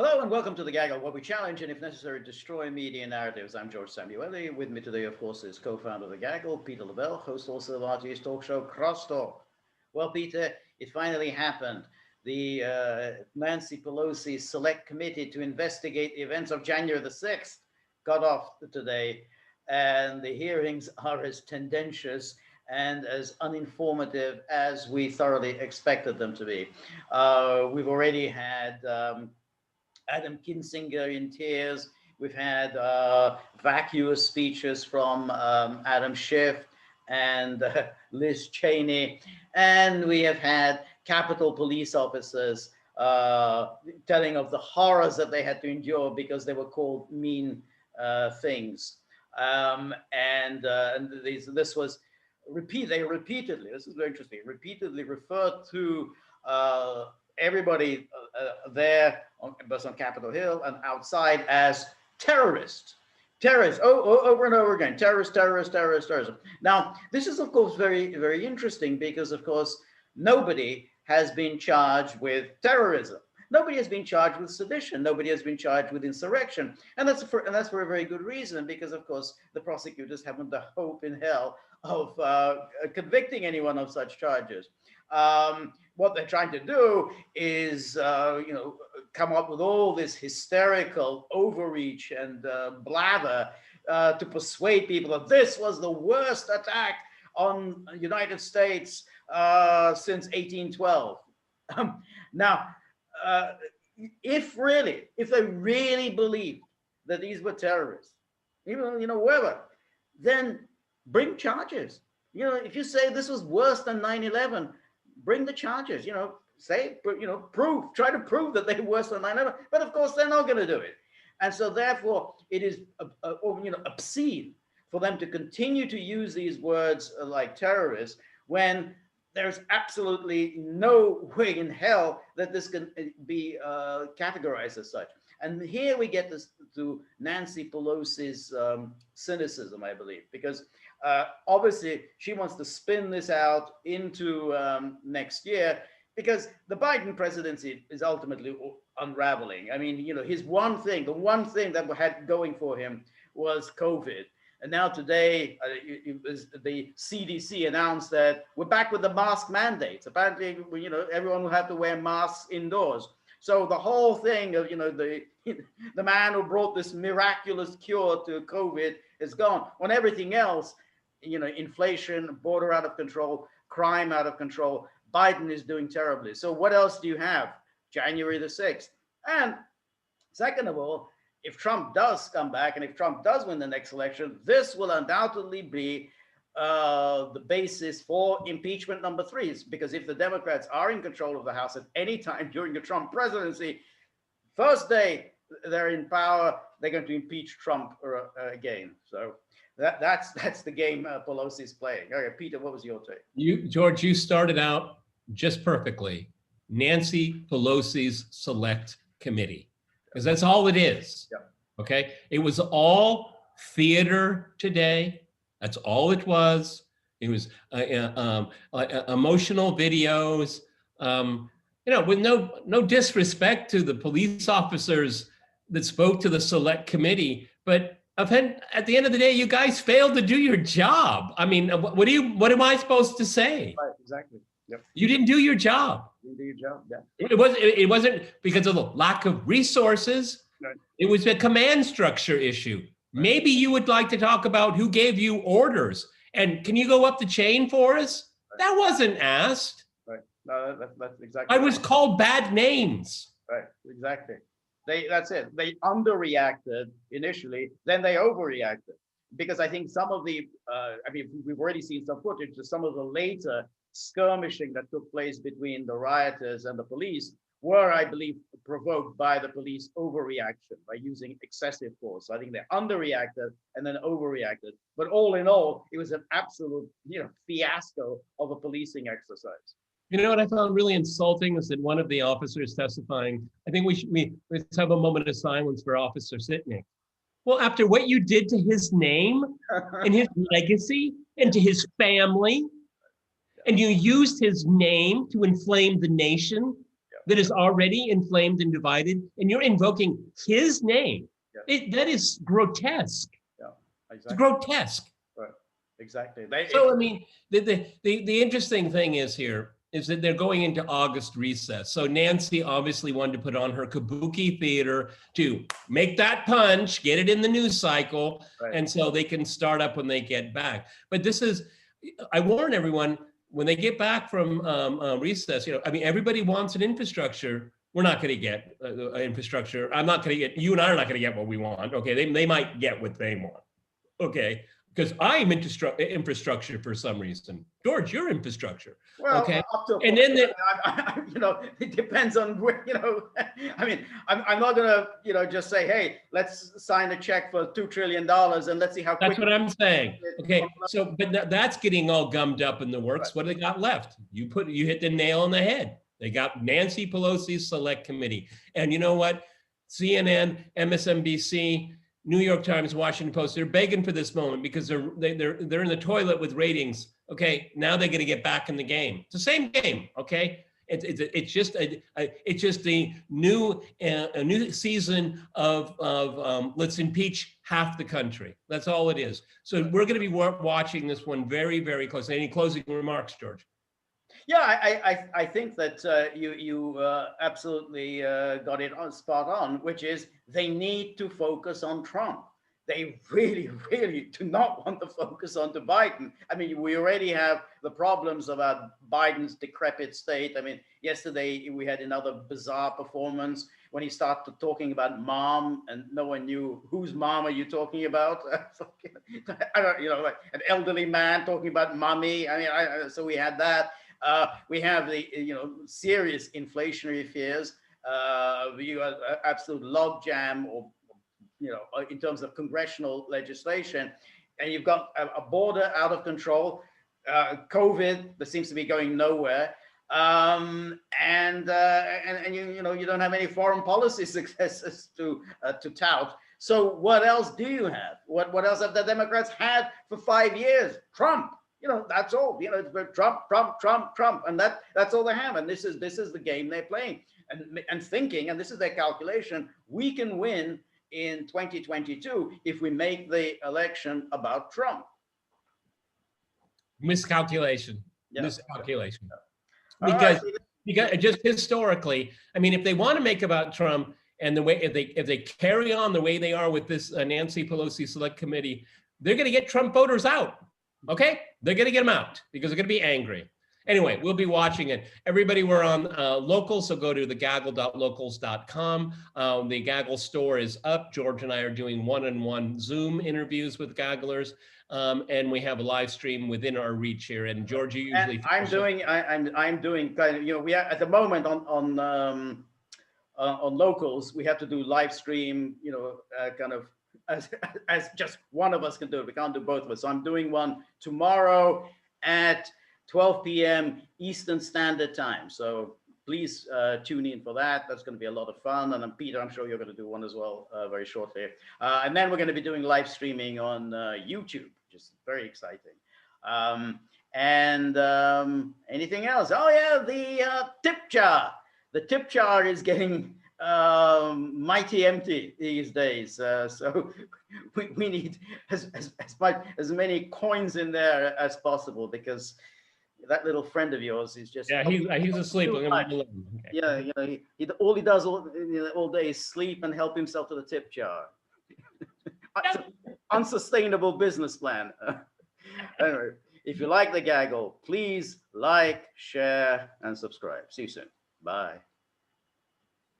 Hello and welcome to The Gaggle, where we challenge and, if necessary, destroy media narratives. I'm George Szamuely. With me today, of course, is co-founder of The Gaggle, Peter Lavelle, host also of RT's talk show, Crosstalk. Well, Peter, it finally happened. The Nancy Pelosi Select Committee to investigate the events of January the 6th got off today, and the hearings are as tendentious and as uninformative as we thoroughly expected them to be. We've already had Adam Kinzinger in tears. We've had vacuous speeches from Adam Schiff and Liz Cheney. And we have had Capitol police officers telling of the horrors that they had to endure because they were called mean things. This was they repeatedly, this is very interesting, repeatedly referred to everybody there on Capitol Hill and outside as terrorists. Over and over again, terrorism. Now, this is, of course, very, very interesting because, of course, nobody has been charged with terrorism. Nobody has been charged with sedition. Nobody has been charged with insurrection. And that's for a very good reason, because, of course, the prosecutors haven't the hope in hell of convicting anyone of such charges. What they're trying to do is, come up with all this hysterical overreach and blather to persuade people that this was the worst attack on the United States since 1812. Now, if they really believed that these were terrorists, even whoever, then bring charges. If you say this was worse than 9/11, bring the charges. Try to prove that they're worse than 9/11. But of course, they're not going to do it, and so therefore, it is obscene for them to continue to use these words like terrorists when there's absolutely no way in hell that this can be categorized as such. And here we get to Nancy Pelosi's cynicism, I believe, because obviously she wants to spin this out into next year, because the Biden presidency is ultimately unraveling. I mean, the one thing that had going for him was COVID. And now today, the CDC announced that we're back with the mask mandates. Apparently, everyone will have to wear masks indoors. So the whole thing of, the man who brought this miraculous cure to COVID is gone. When everything else, inflation, border out of control, crime out of control, Biden is doing terribly. So what else do you have? January the 6th. And second of all, if Trump does come back and if Trump does win the next election, this will undoubtedly be the basis for impeachment number 3. Because if the Democrats are in control of the House at any time during the Trump presidency, first day they're in power, they're going to impeach Trump again. So that's the game Pelosi's playing. Okay, Peter, what was your take? George, you started out just perfectly. Nancy Pelosi's Select Committee. Because that's all it is. Yep. Okay. It was all theater today. That's all it was. It was emotional videos. With no disrespect to the police officers that spoke to the Select Committee, but at the end of the day, you guys failed to do your job. I mean, what am I supposed to say? Right. Exactly. Yep. You didn't do your job. You do your job. Yeah. It wasn't because of the lack of resources. Right. It was a command structure issue. Right. Maybe you would like to talk about who gave you orders, and can you go up the chain for us? Right. That wasn't asked. Right. No, that's exactly. I was called bad names. Right. Exactly. That's it. They underreacted initially, then they overreacted, because I think some of the, we've already seen some footage of some of the later skirmishing that took place between the rioters and the police were, I believe, provoked by the police overreaction, by using excessive force. So I think they underreacted and then overreacted. But all in all, it was an absolute, fiasco of a policing exercise. What I found really insulting was that one of the officers testifying, I think let's have a moment of silence for Officer Sitnik. Well, after what you did to his name and his legacy and to his family, and you used his name to inflame the nation, that is already inflamed and divided, and you're invoking his name. Yeah. That is grotesque. Yeah, It's exactly. grotesque. Right. Exactly. So I mean, the interesting thing is here is that they're going into August recess. So Nancy obviously wanted to put on her kabuki theater to make that punch, get it in the news cycle, Right. and so they can start up when they get back. But this is, I warn everyone, when they get back from recess, you know, I mean, everybody wants an infrastructure. We're not going to get infrastructure. I'm not going to get, you and I are not going to get what we want. Okay, they might get what they want. Okay, because I'm infrastructure for some reason. George, you're infrastructure. Well, okay, up to a and point. then You know, it depends on where, you know, I mean, I'm not gonna, you know, just say, hey, let's sign a check for $2 trillion and let's see how quick. that's what I'm saying. Okay, so but that's getting all gummed up in the works. Right. What do they got left? You hit the nail on the head. They got Nancy Pelosi's select committee, and you know what? CNN, MSNBC, New York Times, Washington Post, they're begging for this moment because they're in the toilet with ratings. Okay, now they're going to get back in the game. It's the same game. Okay, it's just a new season of let's impeach half the country. That's all it is. So we're going to be watching this one very, very closely. Any closing remarks, George? Yeah, I think that you absolutely got it on spot on, which is they need to focus on Trump. They really, really do not want to focus on Biden. I mean, we already have the problems about Biden's decrepit state. I mean, yesterday we had another bizarre performance when he started talking about mom, and no one knew whose mom are you talking about. I don't, you know, like an elderly man talking about mommy. I mean, so we had that. We have the, you know, serious inflationary fears. You got absolute logjam, or, you know, in terms of congressional legislation, and you've got a border out of control, COVID that seems to be going nowhere, and you know, you don't have any foreign policy successes to tout. So what else do you have? What else have the Democrats had for 5 years? Trump. You know, that's all. You know, it's Trump, and that's all they have. And this is the game they're playing, and thinking, and this is their calculation: we can win in 2022 if we make the election about Trump. Miscalculation. Yeah. Miscalculation. Yeah. Because just historically, I mean, if they want to make about Trump, and the way if they carry on the way they are with this Nancy Pelosi Select Committee, they're going to get Trump voters out. Okay, they're going to get them out because they're going to be angry. Anyway, we'll be watching it. Everybody, we're on Local, so go to thegaggle.locals.com. The Gaggle store is up. George and I are doing one-on-one Zoom interviews with Gagglers, and we have a live stream within our reach here. And George, you usually I'm doing kind of, you know, we are at the moment on Locals, we have to do live stream, you know, kind of as just one of us can do it. We can't do both of us. So I'm doing one tomorrow at 12 p.m. Eastern Standard Time. So please tune in for that. That's going to be a lot of fun. And Peter, I'm sure you're going to do one as well very shortly. And then we're going to be doing live streaming on YouTube, which is very exciting. Anything else? Oh yeah, the tip jar. The tip jar is getting mighty empty these days. So we need as many coins in there as possible, because that little friend of yours is just, yeah, he's asleep. Okay. Yeah, you know, all he does all day is sleep and help himself to the tip jar. Unsustainable business plan. Anyway, if you like the Gaggle, please like, share, and subscribe. See you soon. Bye.